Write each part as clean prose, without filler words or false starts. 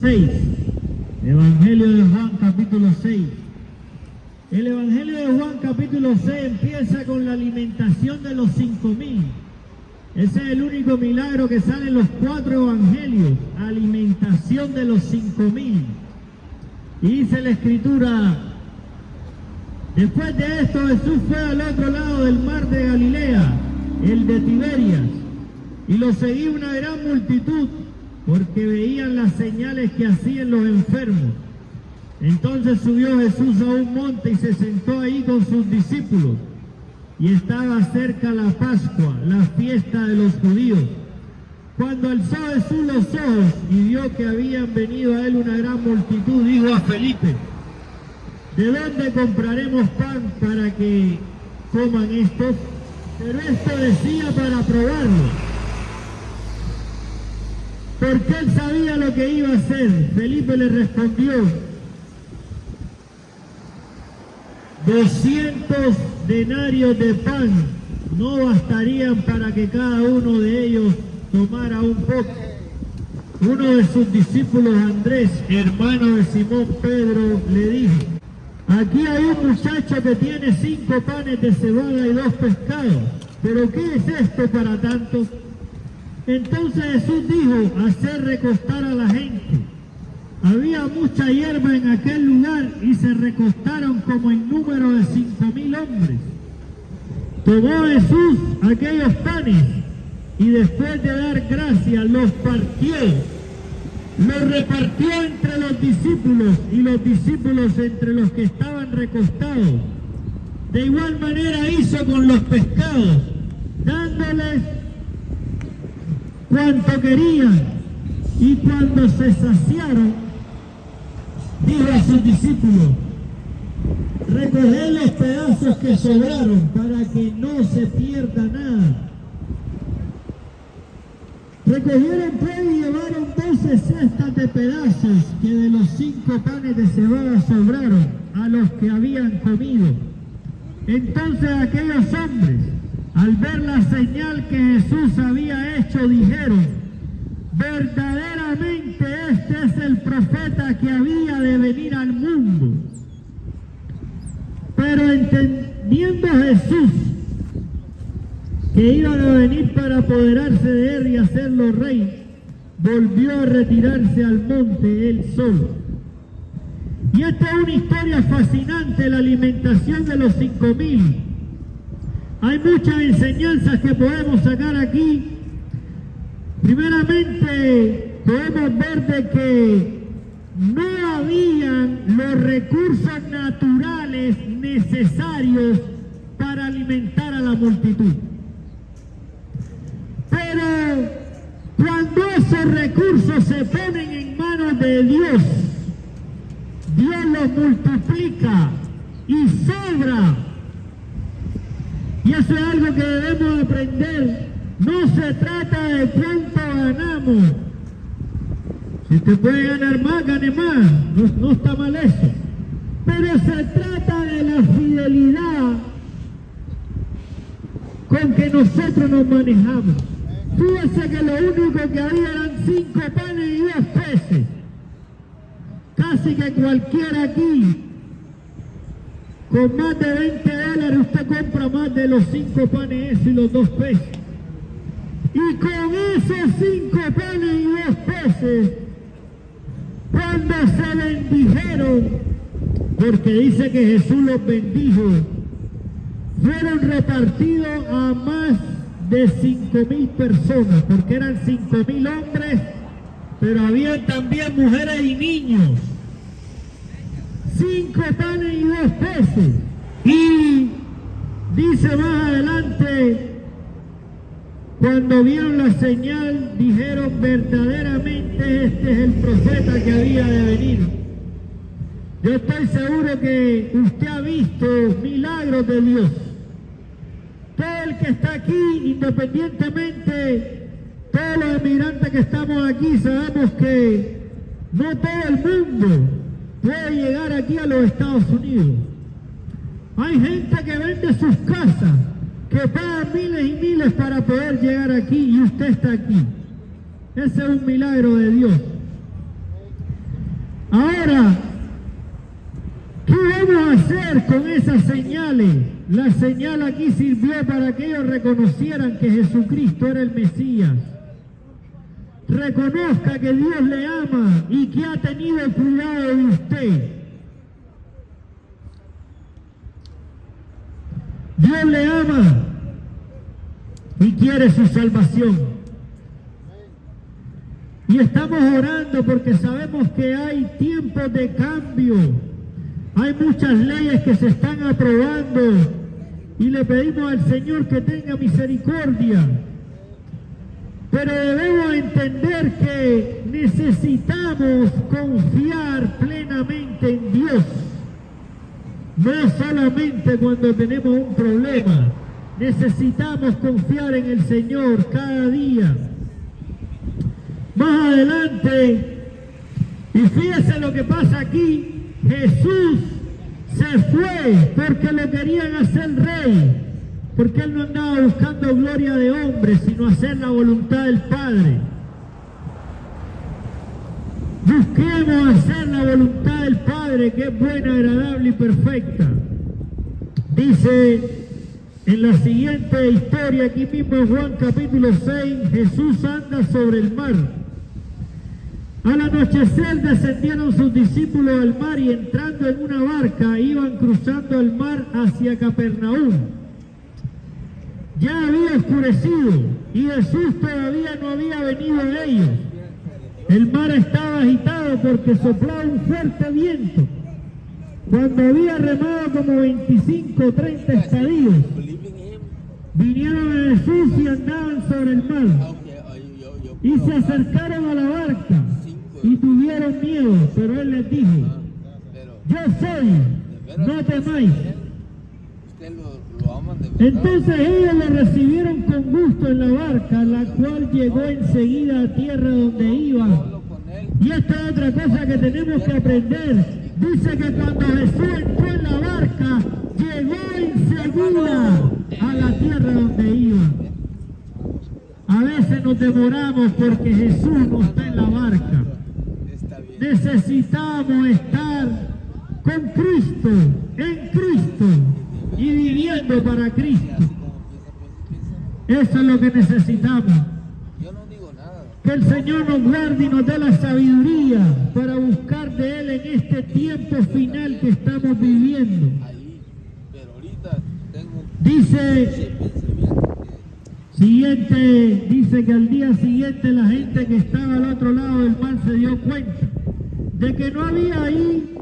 6. Evangelio de Juan capítulo 6. El Evangelio de Juan capítulo 6 empieza con la alimentación de los 5.000. Ese es el único milagro que sale en los 4 evangelios, alimentación de los 5.000. Y dice la Escritura: después de esto Jesús fue al otro lado del mar de Galilea, el de Tiberias, y lo seguía una gran multitud, porque veían las señales que hacían los enfermos. Entonces subió Jesús a un monte y se sentó ahí con sus discípulos. Y estaba cerca la Pascua, la fiesta de los judíos. Cuando alzó Jesús los ojos y vio que habían venido a él una gran multitud, dijo a Felipe: ¿de dónde compraremos pan para que coman estos? Pero esto decía para probarlo, porque él sabía lo que iba a hacer. Felipe le respondió: 200 denarios de pan no bastarían para que cada uno de ellos tomara un poco. Uno de sus discípulos, Andrés, hermano de Simón Pedro, le dijo: aquí hay un muchacho que tiene 5 panes de cebada y 2 pescados, pero ¿qué es esto para tantos? Entonces Jesús dijo: hacer recostar a la gente. Había mucha hierba en aquel lugar y se recostaron como en número de 5.000 hombres. Tomó Jesús aquellos panes y después de dar gracias los partió, los repartió entre los discípulos y los discípulos entre los que estaban recostados. De igual manera hizo con los pescados, dándoles cuanto querían, y cuando se saciaron, dijo a sus discípulos: recoged los pedazos que sobraron para que no se pierda nada. Recogieron pues y llevaron 12 cestas de pedazos que de los 5 panes de cebada sobraron a los que habían comido. Entonces aquellos hombres, al ver la señal que Jesús había hecho, dijeron: verdaderamente este es el profeta que había de venir al mundo. Pero entendiendo Jesús que iban a venir para apoderarse de él y hacerlo rey, volvió a retirarse al monte él solo. Y esta es una historia fascinante, la alimentación de los 5.000. Hay muchas enseñanzas que podemos sacar aquí. Primeramente, podemos ver de que no habían los recursos naturales necesarios para alimentar a la multitud. Pero cuando esos recursos se ponen en manos de Dios, Dios los multiplica y sobra. Y eso es algo que debemos aprender. No se trata de cuánto ganamos. Si usted puede ganar más, gane más. No está mal eso. Pero se trata de la fidelidad con que nosotros nos manejamos. Fíjense que lo único que había eran 5 panes y 2 peces. Casi que cualquiera aquí, con más de $20, usted compra más de los 5 panes y los 2 peces. Y con esos 5 panes y 2 peces, cuando se bendijeron, porque dice que Jesús los bendijo, fueron repartidos a más de 5.000 personas, porque eran 5.000 hombres, pero había también mujeres y niños. 5 panes y 2 peces. Y dice más adelante: cuando vieron la señal, dijeron: verdaderamente este es el profeta que había de venir. Yo estoy seguro que usted ha visto milagros de Dios. Todo el que está aquí, independientemente, todos los emigrantes que estamos aquí, sabemos que no todo el mundo puede llegar aquí a los Estados Unidos. Hay gente que vende sus casas, que pagan miles y miles para poder llegar aquí, y usted está aquí. Ese es un milagro de Dios. Ahora, ¿qué vamos a hacer con esas señales? La señal aquí sirvió para que ellos reconocieran que Jesucristo era el Mesías. Reconozca que Dios le ama y que ha tenido cuidado de usted. Dios le ama y quiere su salvación. Y estamos orando porque sabemos que hay tiempos de cambio. Hay muchas leyes que se están aprobando y le pedimos al Señor que tenga misericordia. Pero debemos entender que necesitamos confiar plenamente en Dios. No solamente cuando tenemos un problema. Necesitamos confiar en el Señor cada día. Más adelante, y fíjese lo que pasa aquí, Jesús se fue porque lo querían hacer rey. Porque él no andaba buscando gloria de hombre, sino hacer la voluntad del Padre. Busquemos hacer la voluntad del Padre, que es buena, agradable y perfecta. Dice en la siguiente historia, aquí mismo en Juan capítulo 6, Jesús anda sobre el mar. Al anochecer descendieron sus discípulos al mar y entrando en una barca iban cruzando el mar hacia Capernaum. Ya había oscurecido y Jesús todavía no había venido a ellos. El mar estaba agitado porque soplaba un fuerte viento. Cuando había remado como 25 o 30 estadios, vinieron a Jesús y andaban sobre el mar. Y se acercaron a la barca y tuvieron miedo, pero él les dijo: yo soy, no temáis. Entonces ellos lo recibieron con gusto en la barca, la cual llegó enseguida a tierra donde iba. Y esta es otra cosa que tenemos que aprender. Dice que cuando Jesús entró en la barca, llegó enseguida a la tierra donde iba. A veces nos demoramos porque Jesús no está en la barca. Necesitamos estar con Cristo, en Cristo y viviendo para Cristo. Eso es lo que necesitamos. Que el Señor nos guarde y nos dé la sabiduría para buscar de Él en este tiempo final que estamos viviendo. Dice que al día siguiente la gente que estaba al otro lado del mar se dio cuenta de que no había habido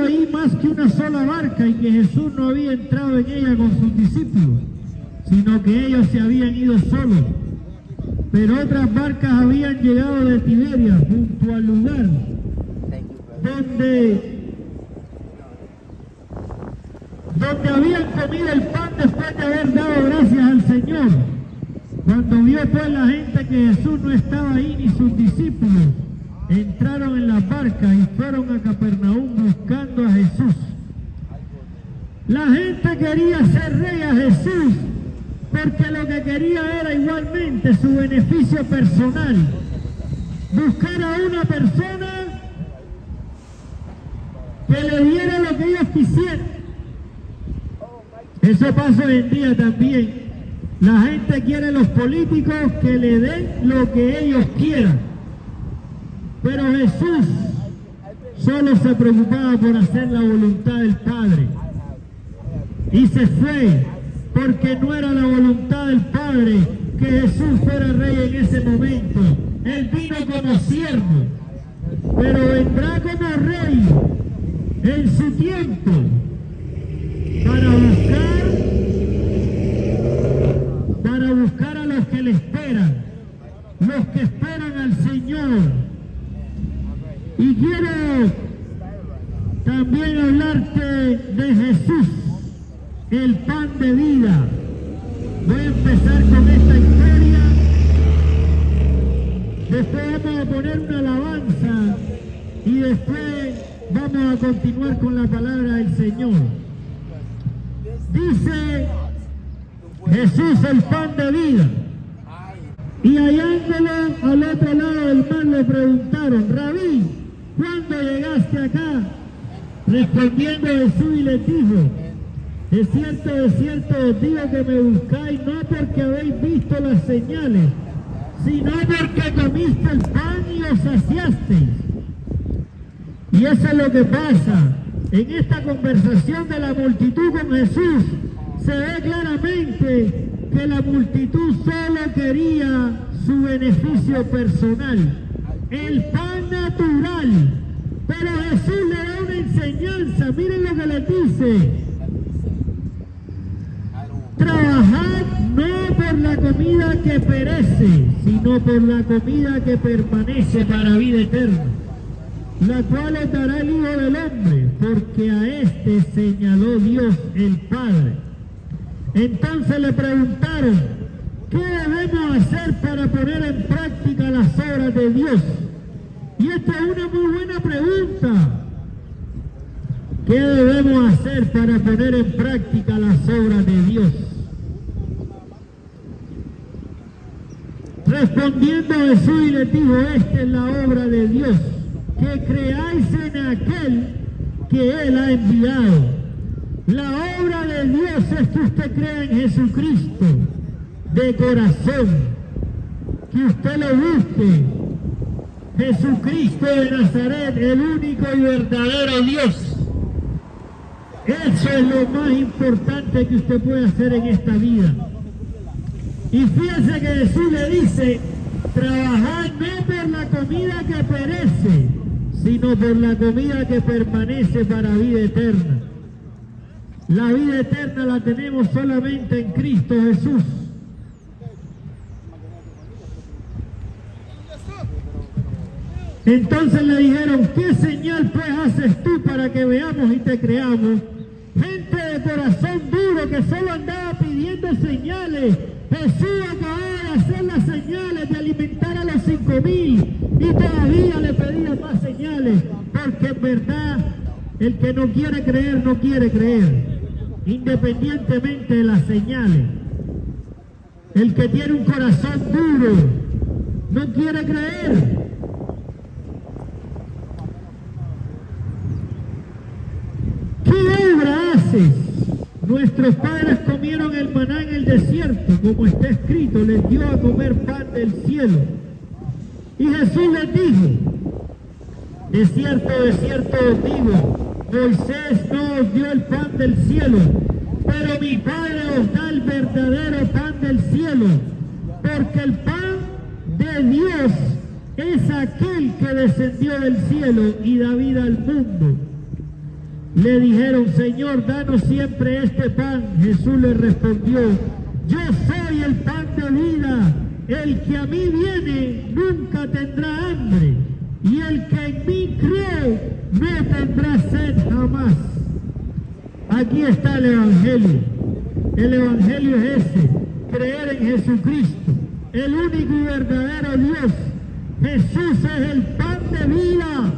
ahí más que una sola barca y que Jesús no había entrado en ella con sus discípulos, sino que ellos se habían ido solos. Pero otras barcas habían llegado de Tiberias junto al lugar donde habían comido el pan después de haber dado gracias al Señor. Cuando vio pues la gente que Jesús no estaba ahí ni sus discípulos, entraron en las barcas y fueron a Capernaum buscando a Jesús. La gente quería ser rey a Jesús porque lo que quería era igualmente su beneficio personal. Buscar a una persona que le diera lo que ellos quisieran. Eso pasa hoy en día también. La gente quiere a los políticos que le den lo que ellos quieran. Pero Jesús solo se preocupaba por hacer la voluntad del Padre. Y se fue, porque no era la voluntad del Padre que Jesús fuera rey en ese momento. Él vino como siervo, pero vendrá como rey en su tiempo para buscar a los que le esperan, los que esperan al Señor. Y quiero también hablarte de Jesús, el pan de vida. Voy a empezar con esta historia, después vamos a poner una alabanza y después vamos a continuar con la palabra del Señor. Dice Jesús, el pan de vida. Y hallándolo al otro lado del mar le preguntaron: Rabí, acá, respondiendo Jesús y les dijo, de cierto os digo que me buscáis no porque habéis visto las señales, sino porque comiste el pan y os saciasteis. Y eso es lo que pasa en esta conversación de la multitud con Jesús. Se ve claramente que la multitud solo quería su beneficio personal, el pan natural. Pero Jesús le da una enseñanza. Miren lo que les dice: trabajad no por la comida que perece, sino por la comida que permanece para vida eterna, la cual os dará el Hijo del Hombre, porque a este señaló Dios el Padre. Entonces le preguntaron, ¿qué debemos hacer para poner en práctica las obras de Dios? Y esta es una muy buena pregunta. ¿Qué debemos hacer para poner en práctica las obras de Dios? Respondiendo Jesús y les dijo, esta es la obra de Dios, que creáis en aquel que Él ha enviado. La obra de Dios es que usted crea en Jesucristo de corazón, que usted lo busque. Jesucristo de Nazaret, el único y verdadero Dios. Eso es lo más importante que usted puede hacer en esta vida. Y fíjense que Jesús le dice, trabajad no por la comida que perece, sino por la comida que permanece para vida eterna. La vida eterna la tenemos solamente en Cristo Jesús. Entonces le dijeron, ¿qué señal pues haces tú para que veamos y te creamos? Gente de corazón duro que solo andaba pidiendo señales. Jesús acababa de hacer las señales de alimentar a los 5,000 y todavía le pedía más señales, porque en verdad el que no quiere creer, no quiere creer, independientemente de las señales. El que tiene un corazón duro no quiere creer. ¿Qué obra haces? Nuestros padres comieron el maná en el desierto, como está escrito, les dio a comer pan del cielo. Y Jesús les dijo, de cierto os digo, Moisés no os dio el pan del cielo, pero mi Padre os da el verdadero pan del cielo, porque el pan de Dios es aquel que descendió del cielo y da vida al mundo. Le dijeron, Señor, danos siempre este pan. Jesús le respondió, yo soy el pan de vida. El que a mí viene nunca tendrá hambre, y el que en mí cree no tendrá sed jamás. Aquí está el Evangelio. El Evangelio es ese, creer en Jesucristo, el único y verdadero Dios. Jesús es el pan de vida.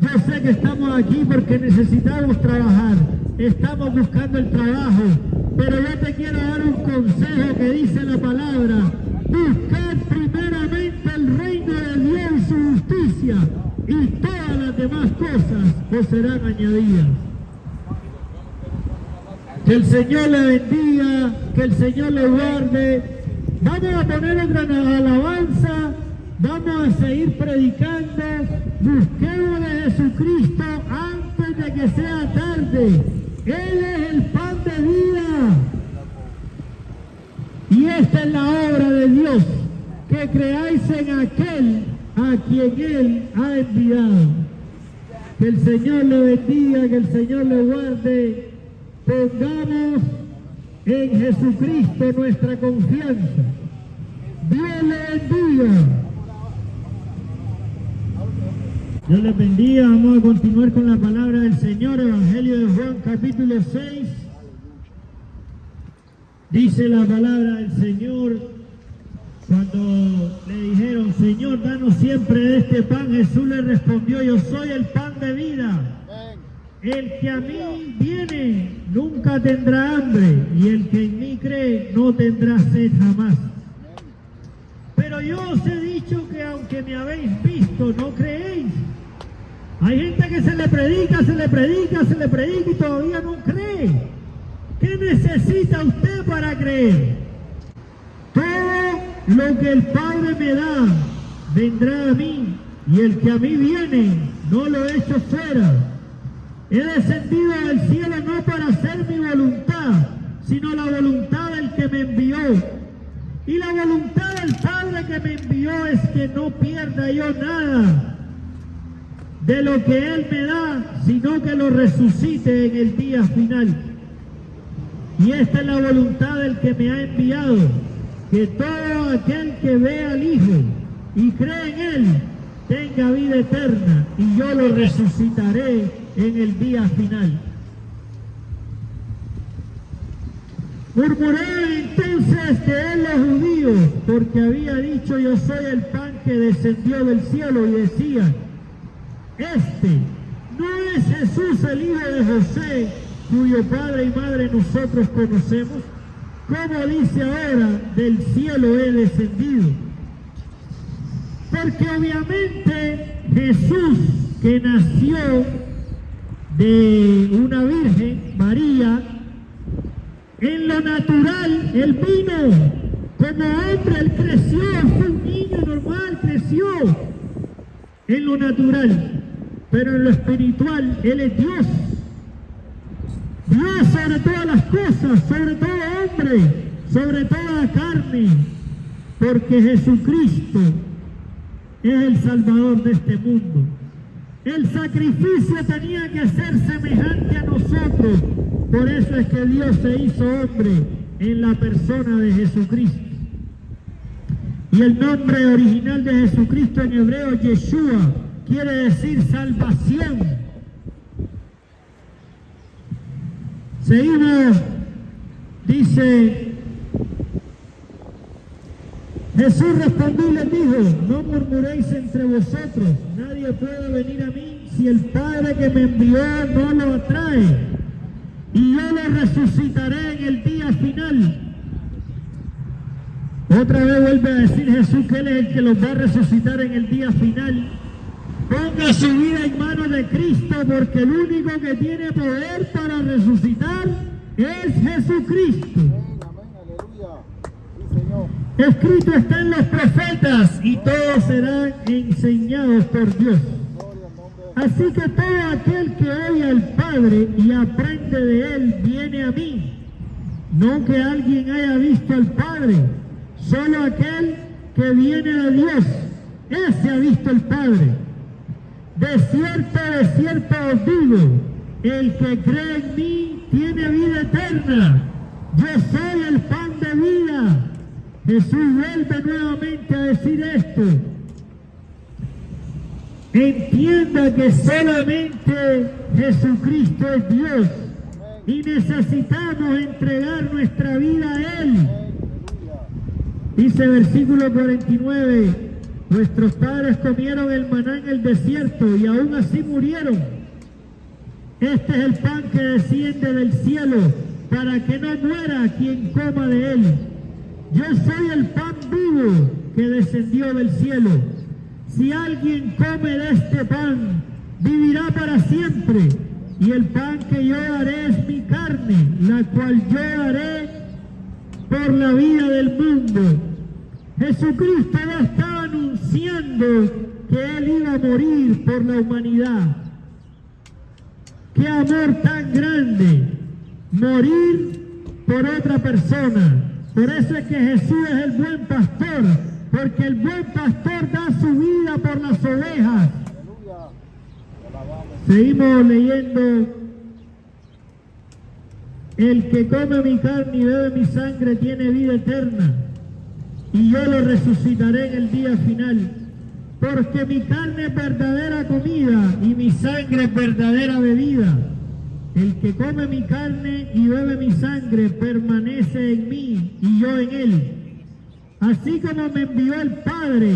Yo sé que estamos aquí porque necesitamos trabajar, estamos buscando el trabajo, pero yo te quiero dar un consejo que dice la palabra: buscad primeramente el reino de Dios y su justicia, y todas las demás cosas os serán añadidas. Que el Señor le bendiga, que el Señor le guarde. Vamos a poner otra alabanza, vamos a seguir predicando. Busquemos de Jesucristo antes de que sea tarde. Él es el pan de vida. Y esta es la obra de Dios, que creáis en aquel a quien Él ha enviado. Que el Señor le bendiga, que el Señor le guarde. Pongamos en Jesucristo nuestra confianza. Dios le bendiga. Dios les bendiga. Vamos a continuar con la palabra del Señor. Evangelio de Juan, capítulo 6. Dice la palabra del Señor, cuando le dijeron, Señor, danos siempre de este pan, Jesús le respondió, yo soy el pan de vida. El que a mí viene nunca tendrá hambre, y el que en mí cree no tendrá sed jamás. Pero yo os he dicho que aunque me habéis visto, no creéis. que se le predica y todavía no cree. ¿Qué necesita usted para creer? Todo lo que el Padre me da vendrá a mí, y el que a mí viene no lo echo fuera. He descendido del cielo no para hacer mi voluntad, sino la voluntad del que me envió. Y la voluntad del Padre que me envió es que no pierda yo nada de lo que Él me da, sino que lo resucite en el día final. Y esta es la voluntad del que me ha enviado, que todo aquel que vea al Hijo y cree en Él tenga vida eterna, y yo lo resucitaré en el día final. Murmuraron entonces de él los judíos, porque había dicho: yo soy el pan que descendió del cielo, y decían: este no es Jesús el hijo de José, cuyo padre y madre nosotros conocemos. ¿Cómo dice ahora: del cielo he descendido? Porque obviamente Jesús, que nació de una virgen, María, en lo natural, Él vino como hombre, Él creció, fue un niño normal, creció en lo natural, pero en lo espiritual, Él es Dios. Dios sobre todas las cosas, sobre todo hombre, sobre toda carne, porque Jesucristo es el Salvador de este mundo. El sacrificio tenía que ser semejante a nosotros. Por eso es que Dios se hizo hombre en la persona de Jesucristo. Y el nombre original de Jesucristo en hebreo, Yeshua, quiere decir salvación. Seguimos, dice: Jesús respondió y les dijo: no murmuréis entre vosotros, nadie puede venir a mí si el Padre que me envió no lo atrae, y yo lo resucitaré en el día final. Otra vez vuelve a decir Jesús que Él es el que los va a resucitar en el día final. Ponga su vida en manos de Cristo, porque el único que tiene poder para resucitar es Jesucristo. Escrito está en los profetas, y todos serán enseñados por Dios. Así que todo aquel que oye al Padre y aprende de Él viene a mí. No que alguien haya visto al Padre, solo aquel que viene de Dios, ese ha visto al Padre. De cierto os digo, el que cree en mí tiene vida eterna. Yo soy el pan de vida. Jesús vuelve nuevamente a decir esto. Entienda que solamente Jesucristo es Dios y necesitamos entregar nuestra vida a Él. Dice versículo 49, nuestros padres comieron el maná en el desierto y aún así murieron. Este es el pan que desciende del cielo, para que no muera quien coma de él. Yo soy el pan vivo que descendió del cielo. Si alguien come de este pan, vivirá para siempre. Y el pan que yo daré es mi carne, la cual yo daré por la vida del mundo. Jesucristo ya estaba anunciando que Él iba a morir por la humanidad. ¡Qué amor tan grande! Morir por otra persona. Por eso es que Jesús es el buen pastor, porque el buen pastor da su vida por las ovejas. Seguimos leyendo. El que come mi carne y bebe mi sangre tiene vida eterna, y yo lo resucitaré en el día final. Porque mi carne es verdadera comida y mi sangre es verdadera bebida. El que come mi carne y bebe mi sangre permanece en mí y yo en él. Así como me envió el Padre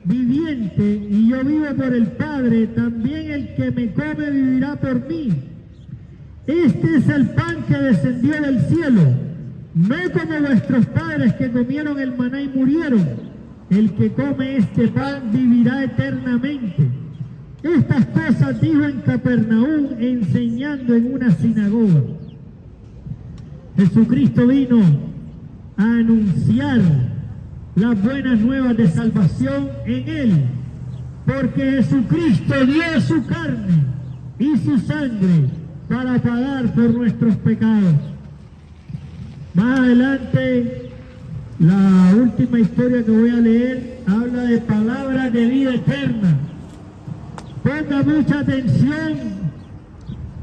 viviente y yo vivo por el Padre, también el que me come vivirá por mí. Este es el pan que descendió del cielo, no como vuestros padres que comieron el maná y murieron. El que come este pan vivirá eternamente. Estas cosas dijo en Capernaum, enseñando en una sinagoga. Jesucristo vino a anunciar las buenas nuevas de salvación en Él, porque Jesucristo dio su carne y su sangre para pagar por nuestros pecados. Más adelante, la última historia que voy a leer habla de palabras de vida eterna. Ponga mucha atención.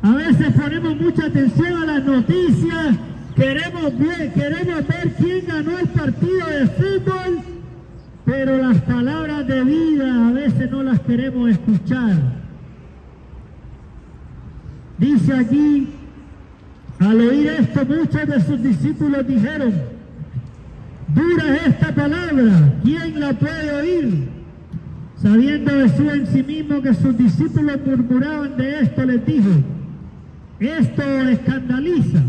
A veces ponemos mucha atención a las noticias. Queremos ver quién ganó el partido de fútbol, pero las palabras de vida a veces no las queremos escuchar. Dice aquí, al oír esto, muchos de sus discípulos dijeron: dura es esta palabra, ¿quién la puede oír? Sabiendo Jesús en sí mismo que sus discípulos murmuraban de esto, les dijo: esto escandaliza,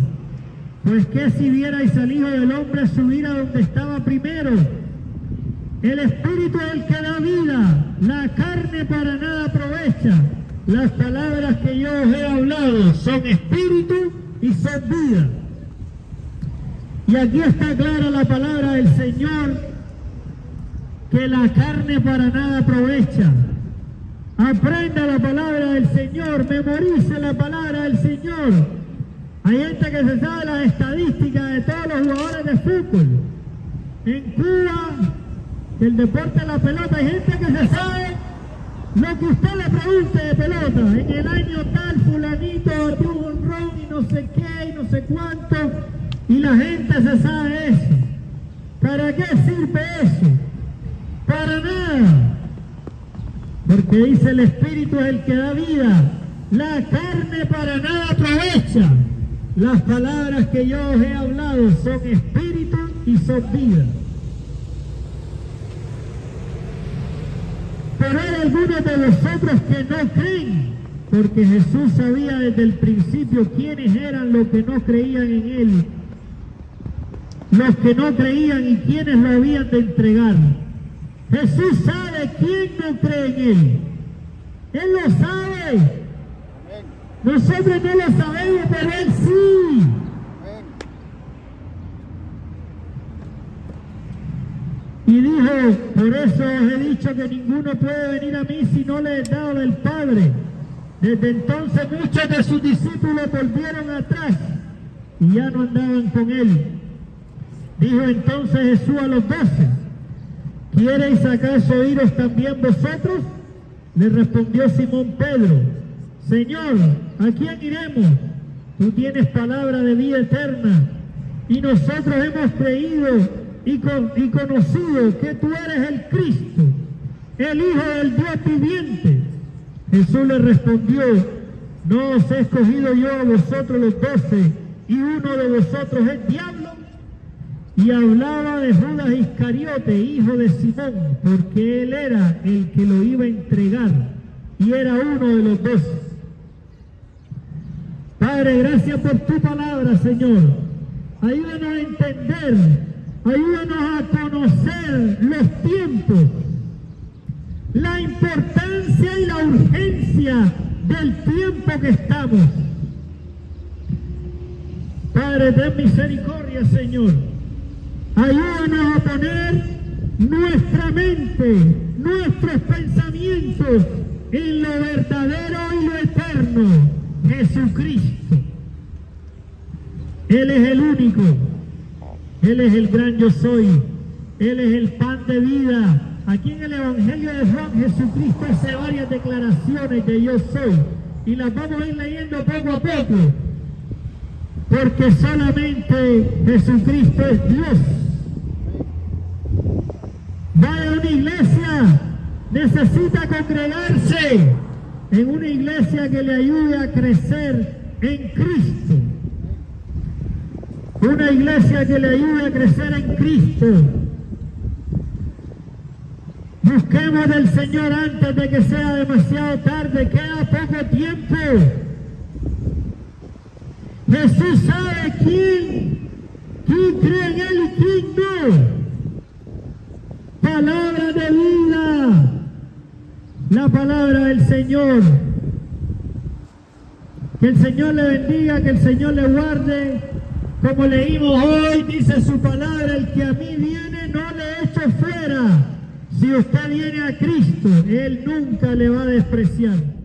pues que si vierais al Hijo del Hombre subir a donde estaba primero. El Espíritu es el que da vida, la carne para nada aprovecha. Las palabras que yo os he hablado son espíritu y son vida. Y aquí está clara la palabra del Señor, que la carne para nada aprovecha. Aprenda la palabra del Señor, memorice la palabra del Señor. Hay gente que se sabe las estadísticas de todos los jugadores de fútbol. En Cuba, el deporte de la pelota, hay gente que se sabe lo que usted le pregunte de pelota. En el año tal, fulanito dio un honrón y no sé qué y no sé cuánto. Y la gente se sabe eso. ¿Para qué sirve eso? Para nada. Porque dice: el Espíritu es el que da vida, la carne para nada aprovecha. Las palabras que yo os he hablado son espíritu y son vida. Pero hay algunos de vosotros que no creen, porque Jesús sabía desde el principio quiénes eran los que no creían en Él, los que no creían y quiénes lo habían de entregar. Jesús sabe quién no cree en Él. Él lo sabe. Nosotros no lo sabemos, pero Él sí. Y dijo: por eso os he dicho que ninguno puede venir a mí si no le he dado del Padre. Desde entonces muchos de sus discípulos volvieron atrás y ya no andaban con Él. Dijo entonces Jesús a los 12: ¿quiereis acaso iros también vosotros? Le respondió Simón Pedro: Señor, ¿a quién iremos? Tú tienes palabra de vida eterna, y nosotros hemos creído y conocido que tú eres el Cristo, el Hijo del Dios viviente. Jesús le respondió: ¿no os he escogido yo a vosotros los 12, y uno de vosotros es diablo? Y hablaba de Judas Iscariote, hijo de Simón, porque él era el que lo iba a entregar, y era uno de los 12. Padre, gracias por tu palabra, Señor. Ayúdanos a entender, ayúdanos a conocer los tiempos, la importancia y la urgencia del tiempo que estamos. Padre, ten misericordia, Señor. Ayúdanos a poner nuestra mente, nuestros pensamientos en lo verdadero y lo eterno, Jesucristo. Él es el único, Él es el gran yo soy, Él es el pan de vida. Aquí en el Evangelio de Juan, Jesucristo hace varias declaraciones de yo soy, y las vamos a ir leyendo poco a poco, porque solamente Jesucristo es Dios. Vaya a una iglesia, necesita congregarse en una iglesia que le ayude a crecer en Cristo. Una iglesia que le ayude a crecer en Cristo. Busquemos del Señor antes de que sea demasiado tarde, queda poco tiempo. Jesús sabe quién cree en Él y quién no. Palabra de vida, la palabra del Señor. Que el Señor le bendiga, que el Señor le guarde. Como leímos hoy, dice su palabra, el que a mí viene no le echo fuera. Si usted viene a Cristo, Él nunca le va a despreciar.